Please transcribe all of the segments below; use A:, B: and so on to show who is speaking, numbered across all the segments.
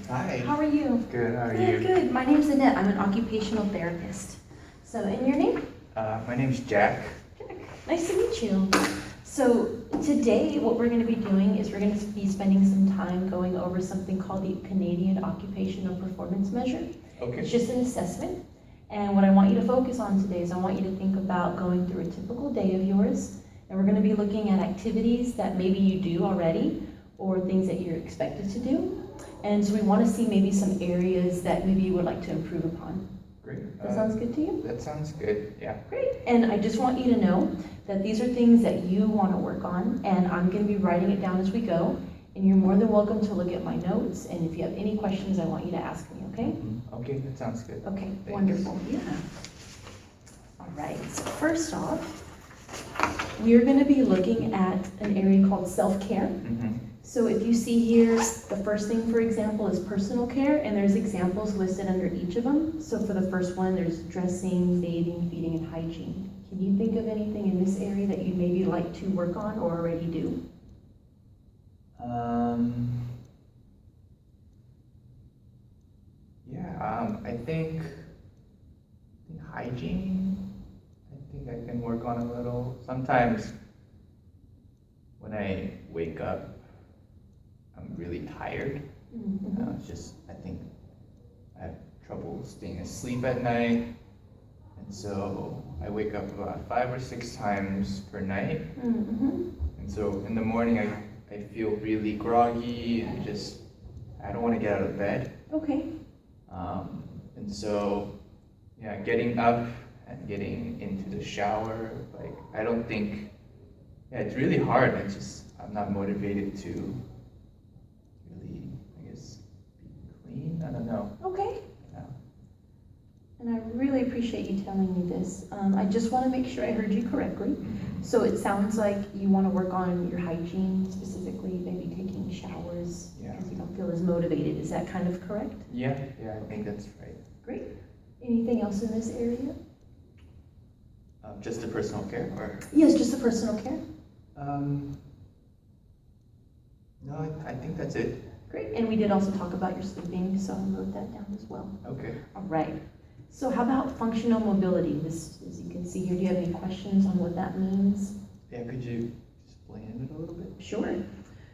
A: Hi.
B: How are you?
A: Good, how are
B: Good,
A: you?
B: good. My name's Annette. I'm an occupational therapist. So, and your name?
A: My name's Jack.
B: Jack. Nice to meet you. So, today what we're going to be doing is we're going to be spending some time going over something called the Canadian Occupational Performance Measure. It's
A: Okay.
B: just an assessment. And what I want you to focus on today is I want you to think about going through a typical day of yours. And we're going to be looking at activities that maybe you do already or things that you're expected to do. And so we want to see maybe some areas that maybe you would like to improve upon.
A: Great.
B: That sounds good to you?
A: That sounds good, yeah.
B: Great. And I just want you to know that these are things that you want to work on, and I'm going to be writing it down as we go. And you're more than welcome to look at my notes, and if you have any questions, I want you to ask me, okay?
A: Okay, that sounds good.
B: Okay,
A: Thanks.
B: wonderful. Yeah. All right, so first off, we're going to be looking at an area called self-care. So if you see here, the first thing, for example, is personal care, and there's examples listed under each of them. So for the first one, there's dressing, bathing, feeding, and hygiene. Can you think of anything in this area that you'd maybe like to work on or already do?
A: I think hygiene, I think I can work on a little. Sometimes when I wake up, I'm really tired. It's just, I think I have trouble staying asleep at night. And so I wake up about 5 or 6 times per night. And so in the morning, I feel really groggy and just, I don't want to get out of bed.
B: Okay.
A: And so, yeah, getting up and getting into the shower, like, I don't think, yeah, it's really hard. I'm not motivated to really, I guess, be clean. I don't know.
B: Okay.
A: Yeah.
B: And I really appreciate you telling me this. I just want to make sure I heard you correctly. So it sounds like you want to work on your hygiene, specifically maybe taking showers because you don't feel as motivated. Is that kind of correct?
A: Yeah, I think that's right.
B: Great. Anything else in this area?
A: Just the personal care, or?
B: Yes, just the personal care.
A: No, I think that's it.
B: Great. And we did also talk about your sleeping, so I'll note that down as well.
A: Okay.
B: All right. So how about functional mobility? This, as you can see here, do you have any questions on what that means?
A: Yeah, could you explain it a little bit?
B: Sure.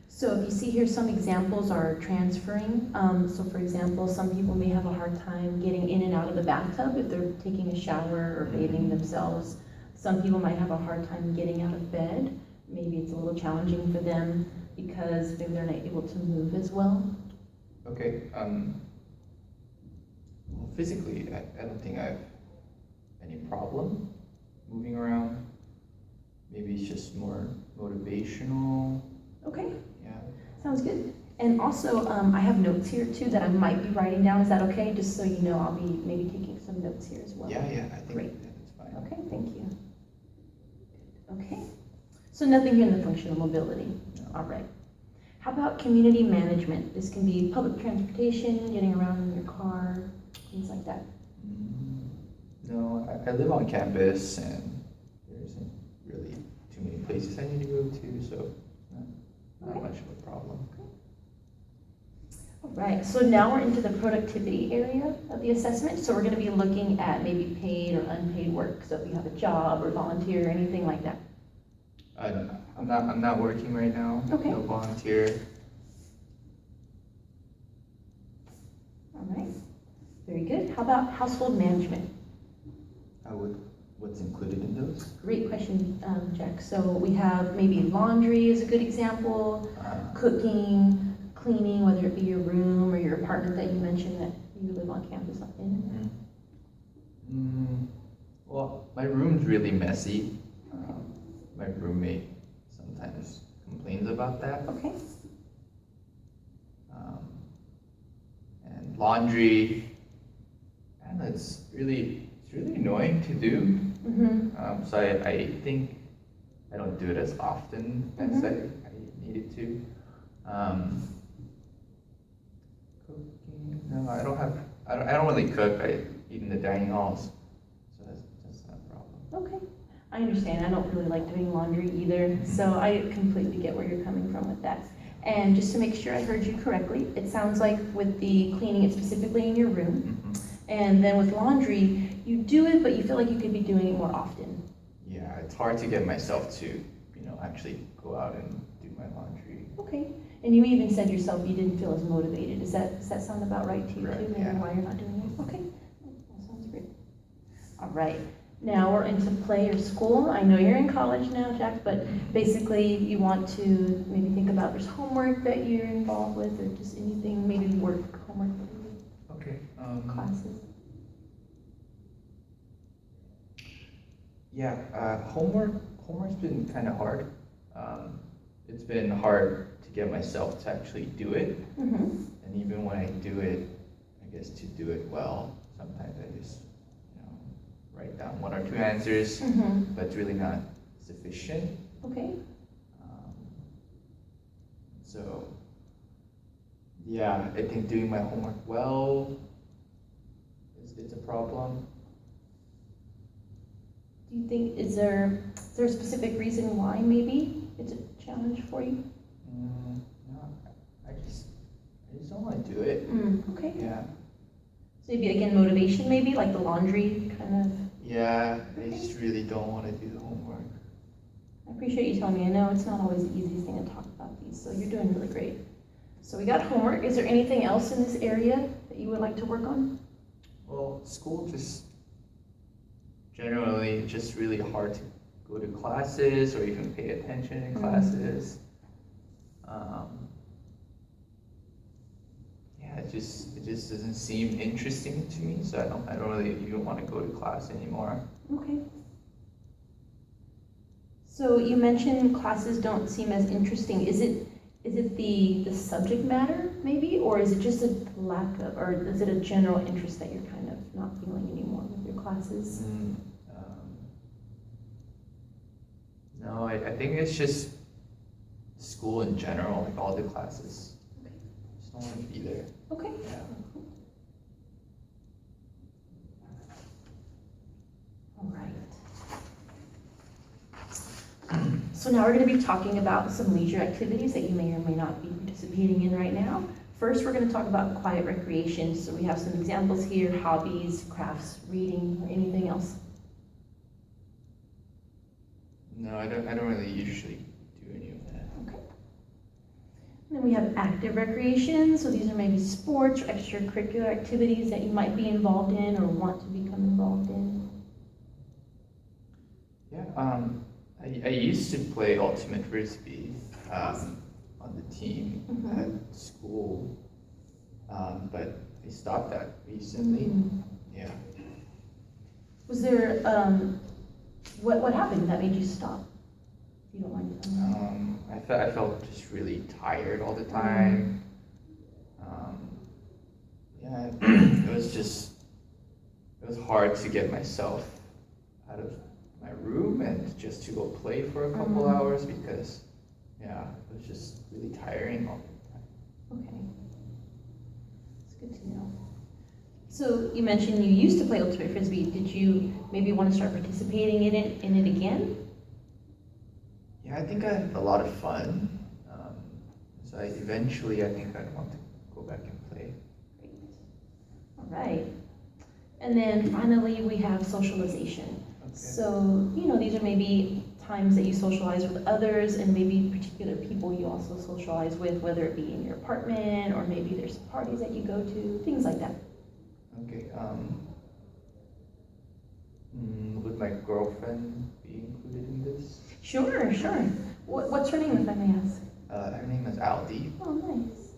B: So if you see here, some examples are transferring. So for example, some people may have a hard time getting in and out of the bathtub if they're taking a shower or bathing themselves. Some people might have a hard time getting out of bed. Maybe it's a little challenging for them because maybe they're not able to move as well.
A: Okay. Well, physically, I don't think I have any problem moving around. Maybe it's just more motivational.
B: Okay.
A: Yeah.
B: Sounds good. And also, I have notes here too that I might be writing down. Is that okay? Just so you know, I'll be maybe taking some notes here as well.
A: Yeah, I think
B: Great.
A: that's fine.
B: Okay, thank you. Okay. So nothing here in the functional mobility.
A: No.
B: All right. How about community management? This can be public transportation, getting around in your car, things like that.
A: No, I live on campus and there isn't really too many places I need to go to, so not much of a problem.
B: All right, so now we're into the productivity area of the assessment. So we're going to be looking at maybe paid or unpaid work. So if you have a job or volunteer or anything like that.
A: I'm not working right now.
B: Okay.
A: No volunteer.
B: All right, very good. How about household management?
A: What's included in those?
B: Great question, Jack. So we have maybe laundry is a good example, cooking, cleaning, whether it be your room or your apartment that you mentioned that you live on campus in.
A: Well, my room's really messy. My roommate sometimes complains about that.
B: Okay.
A: And laundry, and it's really annoying to do. So I think I don't do it as often as I needed to. Cooking, no, I don't really cook. I eat in the dining halls, so that's not a problem.
B: Okay. I understand. I don't really like doing laundry either, so I completely get where you're coming from with that. And just to make sure I heard you correctly, it sounds like with the cleaning, it's specifically in your room. And then with laundry, you do it, but you feel like you could be doing it more often.
A: Yeah, it's hard to get myself to, actually go out and do my laundry.
B: Okay. And you even said yourself you didn't feel as motivated. Does that sound about right to you
A: Right,
B: too? Maybe
A: yeah.
B: why you're not doing it? Okay. That sounds great. All right. Now we're into play or school. I know you're in college now, Jack, but basically you want to maybe think about there's homework that you're involved with or just anything, maybe work, homework,
A: Okay.
B: classes.
A: Yeah, homework's been kind of hard. It's been hard to get myself to actually do it.
B: Mm-hmm.
A: And even when I do it, I guess to do it well, sometimes I just, write down one or two answers, but it's really not sufficient.
B: Okay.
A: So, yeah, I think doing my homework well it's a problem.
B: Do you think, is there a specific reason why maybe it's a challenge for you?
A: No, I just don't want to do it.
B: Okay.
A: Yeah.
B: So maybe again, motivation maybe, like the laundry kind of?
A: Yeah, I just really don't want to do the homework.
B: I appreciate you telling me. I know it's not always the easiest thing to talk about these, so you're doing really great. So we got homework. Is there anything else in this area that you would like to work on?
A: Well, school generally just really hard to go to classes or even pay attention in classes. Yeah, it just doesn't seem interesting to me, so I don't really even want to go to class anymore.
B: Okay. So you mentioned classes don't seem as interesting. Is it the subject matter maybe, or is it just a lack of, or is it a general interest that you're kind of not feeling anymore with your classes?
A: No, I think it's just school in general, like all the classes.
B: Okay.
A: I just don't want to be there.
B: Okay.
A: Yeah.
B: All right. So now we're going to be talking about some leisure activities that you may or may not be participating in right now. First, we're going to talk about quiet recreation. So we have some examples here: hobbies, crafts, reading, or anything else.
A: No, I don't really usually do any of that.
B: Okay. And then we have active recreation. So these are maybe sports or extracurricular activities that you might be involved in or want to become involved in.
A: Yeah, I used to play ultimate frisbee on the team at school, but I stopped that recently. Yeah.
B: Was there what happened that made you stop? If you don't mind telling me.
A: I felt just really tired all the time. Yeah, it was hard to get myself out of my room and just to go play for a couple hours because, yeah, it was just really tiring all the time.
B: Okay. It's good to know. So you mentioned you used to play ultimate frisbee. Did you maybe want to start participating in it again?
A: Yeah, I think I had a lot of fun. So I think I'd want to go back and play.
B: Great. All right. And then finally, we have socialization.
A: Okay.
B: So, these are maybe times that you socialize with others and maybe particular people you also socialize with, whether it be in your apartment or maybe there's parties that you go to, things like that.
A: Okay, would my girlfriend be included in this?
B: Sure. What's her name, if I may ask?
A: Her name is Aldi.
B: Oh, nice.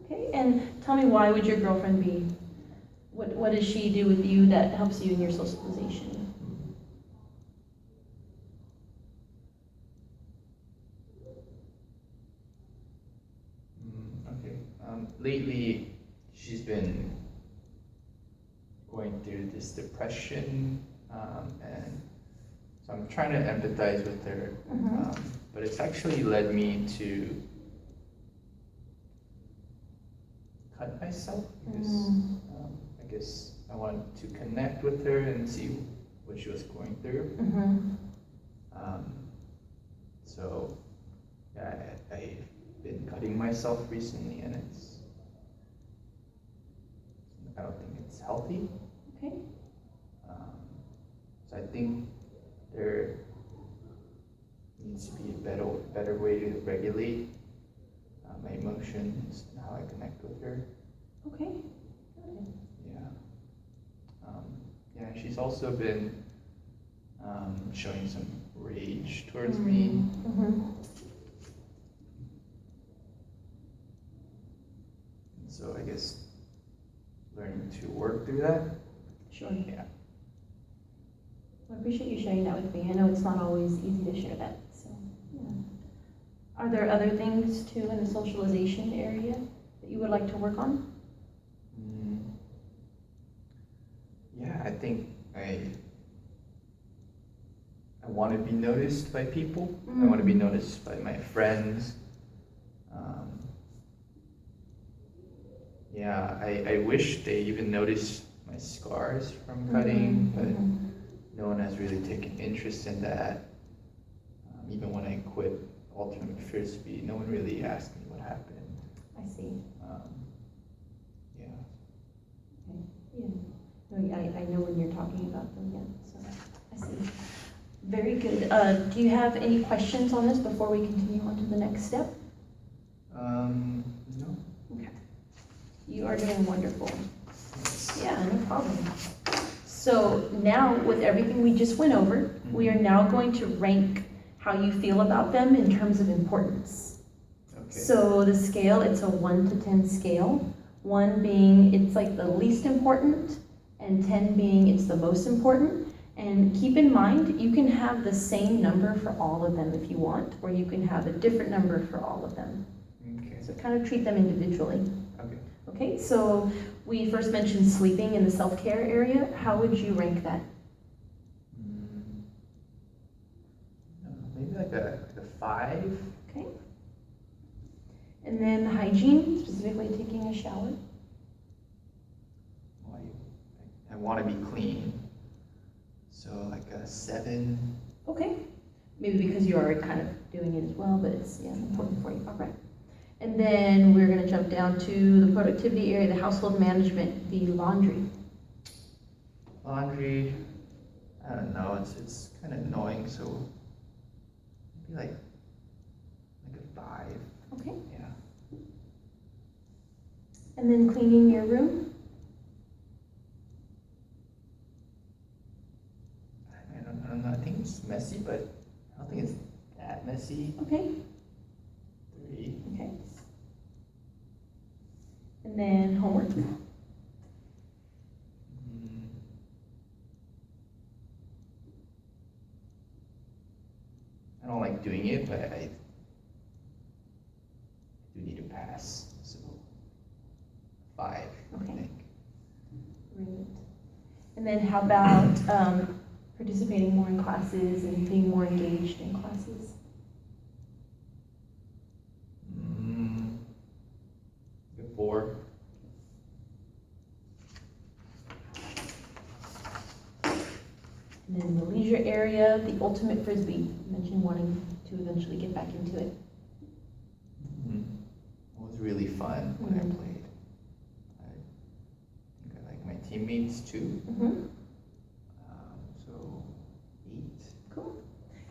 B: Okay, and tell me, why would your girlfriend be? What does she do with you that helps you in your socialization?
A: Okay. Lately, she's been going through this depression, and so I'm trying to empathize with her, but it's actually led me to cut myself because I guess I wanted to connect with her and see what she was going through. So yeah, I've been cutting myself recently, and I don't think it's healthy.
B: Okay.
A: So I think there needs to be a better way to regulate my emotions and how I connect with her.
B: Okay.
A: Yeah. Yeah, she's also been showing some rage towards me. So I guess learning to work through that.
B: Sure.
A: Yeah.
B: I appreciate you sharing that with me. I know it's not always easy to share that. So, yeah. Are there other things too in the socialization area that you would like to work on?
A: Yeah, I think I want to be noticed by people. I want to be noticed by my friends. Yeah, I wish they even noticed my scars from cutting, but no one has really taken interest in that. Even when I quit ultimate frisbee, no one really asked me what happened.
B: I see.
A: Yeah.
B: Okay. Yeah. No, I know when you're talking about them, yeah. So I see. Very good. Do you have any questions on this before we continue on to the next step?
A: No.
B: Okay. You are doing wonderful. Yeah, no problem. So now, with everything we just went over, we are now going to rank how you feel about them in terms of importance.
A: Okay.
B: So the scale, it's a 1 to 10 scale. 1 being it's like the least important, and 10 being it's the most important. And keep in mind, you can have the same number for all of them if you want, or you can have a different number for all of them.
A: Okay.
B: So kind of treat them individually.
A: Okay.
B: Okay, so we first mentioned sleeping in the self-care area. How would you rank that?
A: Maybe like a 5.
B: Okay. And then hygiene, specifically taking a shower.
A: Well, I want to be clean, so like a 7.
B: Okay. Maybe because you are kind of doing it as well, but it's important for you. All right. And then we're going to jump down to the productivity area, the household management, the laundry.
A: Laundry, I don't know, it's kind of annoying, so maybe like a 5.
B: Okay.
A: Yeah.
B: And then cleaning your room.
A: I don't know, I think it's messy, but I don't think it's that messy.
B: Okay.
A: 3.
B: Okay. And then homework.
A: I don't like doing it, but I do need to pass, so 5,
B: Okay.
A: I think.
B: Great. And then how about participating more in classes and being more engaged in classes?
A: Good 4.
B: And then the leisure area, the ultimate frisbee. You mentioned wanting to eventually get back into it.
A: It was really fun when I played. I think I like my teammates too. So 8.
B: Cool.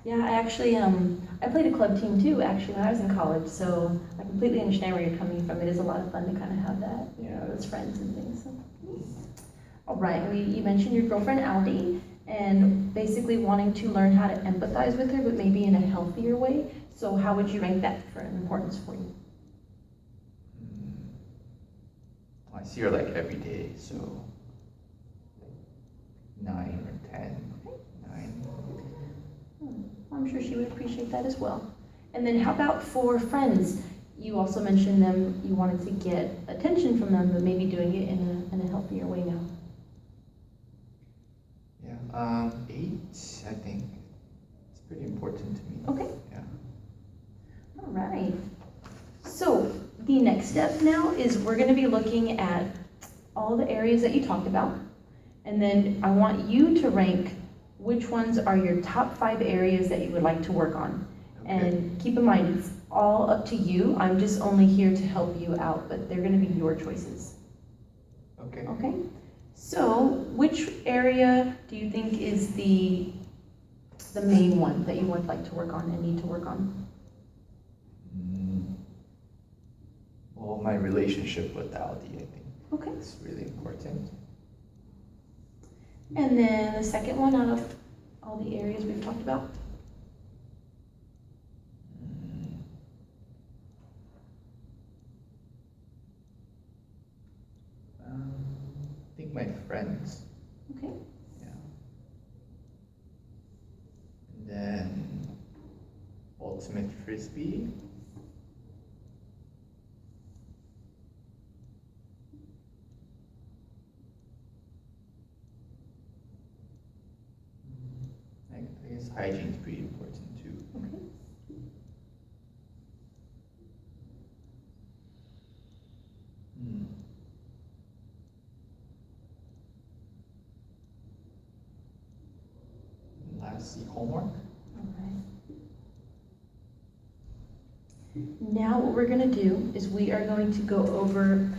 B: Yeah, I actually, I played a club team too, actually, when I was in college, so I completely understand where you're coming from. It is a lot of fun to kind of have that, those friends and things. So. All right, you mentioned your girlfriend, Aldi, and basically wanting to learn how to empathize with her, but maybe in a healthier way. So how would you rank that for importance for you?
A: I see her like every day, so 9 or 10.
B: Okay.
A: 9.
B: I'm sure she would appreciate that as well. And then how about for friends? You also mentioned them, you wanted to get attention from them, but maybe doing it in a healthier way now.
A: Yeah, 8, I think. It's pretty important to me.
B: Okay.
A: Yeah.
B: All right. So the next step now is we're going to be looking at all the areas that you talked about. And then I want you to rank which ones are your top 5 areas that you would like to work on. And keep in mind, it's all up to you. I'm just only here to help you out, but they're gonna be your choices.
A: Okay.
B: Okay? So, which area do you think is the main one that you would like to work on and need to work on?
A: Well, my relationship with Aldi, I think.
B: Okay.
A: It's really important.
B: And then the second one out of all the areas we've talked about?
A: I think my friends.
B: Okay.
A: Yeah. And then ultimate frisbee. I guess hygiene is pretty important too.
B: Okay.
A: Lastly, homework.
B: Now what we're gonna do is we are going to go over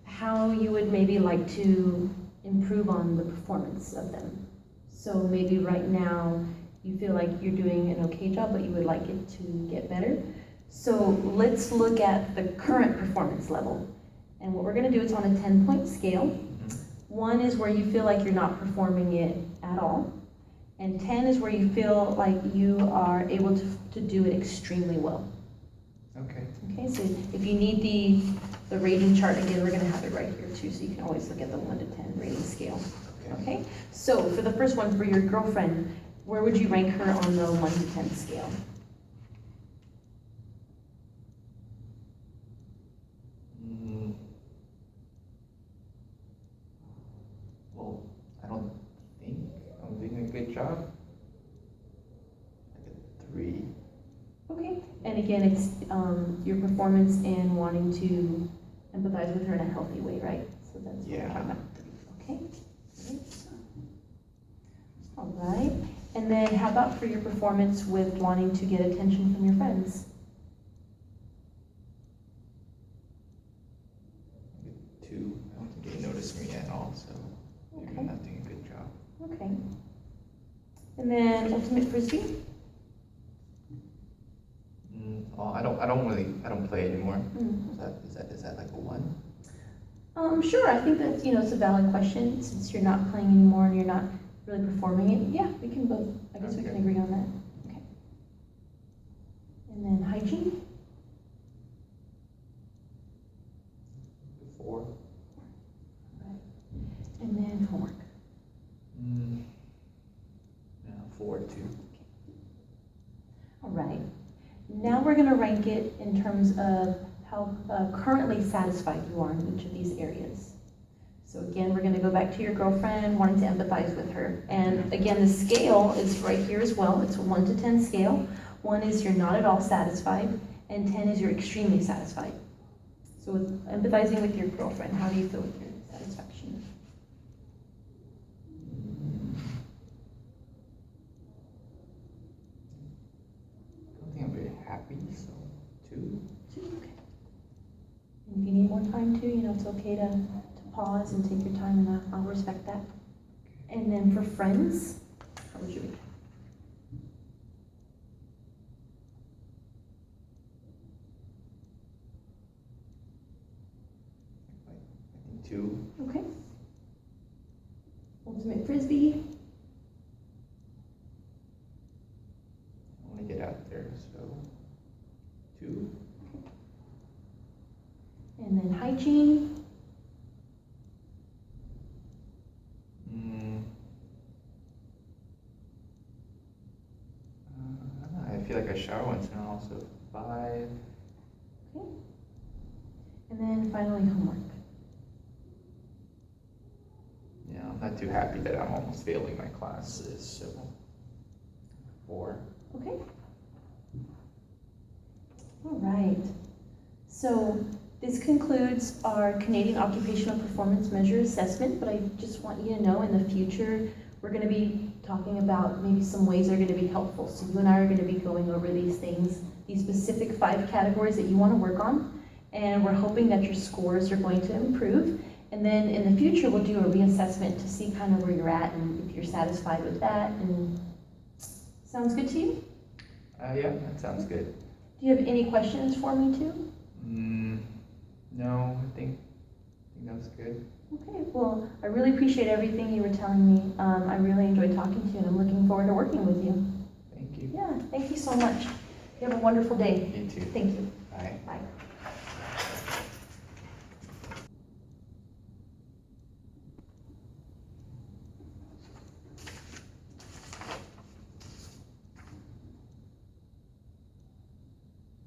B: how you would maybe like to improve on the performance of them. So maybe right now you feel like you're doing an okay job, but you would like it to get better. So let's look at the current performance level. And what we're gonna do is on a 10-point scale. 1 is where you feel like you're not performing it at all. And 10 is where you feel like you are able to do it extremely well.
A: Okay.
B: Okay, so if you need the rating chart, again, we're gonna have it right here too, so you can always look at the 1 to 10 rating scale. Okay, so for the first one, for your girlfriend, where would you rank her on the 1 to 10 scale?
A: Well, I don't think I'm doing a good job. Like a 3.
B: Okay, and again, it's your performance in wanting to empathize with her in a healthy way, right? So that's what we're talking about. Okay. All right. And then how about for your performance with wanting to get attention from your friends?
A: 2. I don't think they notice me at all, so maybe I'm not doing a good job.
B: Okay. And then ultimate frisbee?
A: I don't play anymore. Is that like a 1?
B: Sure, I think that's, it's a valid question. Since you're not playing anymore and you're not really performing it, yeah, we can both, I guess we can agree on that. Okay. And then hygiene?
A: 4.
B: Right. And then homework?
A: Yeah, 4 too.
B: All right. Now we're going to rank it in terms of how currently satisfied you are in each of these areas. So again, we're going to go back to your girlfriend, wanting to empathize with her. And again, the scale is right here as well. It's a 1 to 10 scale. 1 is you're not at all satisfied, and 10 is you're extremely satisfied. So with empathizing with your girlfriend, how do you feel with your satisfaction?
A: I think I'm very happy, so 2.
B: 2, okay. And if you need more time too, it's okay to pause and take your time, and I'll respect that. And then for friends, how would you rate?
A: I think 2.
B: Okay. Ultimate frisbee?
A: I want to get out there, so 2.
B: And then hygiene?
A: I feel like I shower once in a while, so 5.
B: Okay. And then finally homework.
A: Yeah, I'm not too happy that I'm almost failing my classes, so 4.
B: Okay. All right. So this concludes our Canadian Occupational Performance Measure Assessment, but I just want you to know in the future, we're gonna be talking about maybe some ways that are gonna be helpful. So you and I are gonna be going over these things, these specific 5 categories that you wanna work on. And we're hoping that your scores are going to improve. And then in the future, we'll do a reassessment to see kind of where you're at and if you're satisfied with that. And sounds good to you?
A: Yeah, that sounds good.
B: Do you have any questions for me too?
A: No, I think that was good.
B: Okay, well, I really appreciate everything you were telling me. I really enjoyed talking to you, and I'm looking forward to working with you.
A: Thank you.
B: Yeah, thank you so much. You have a wonderful day.
A: You too.
B: Thank you.
A: Bye.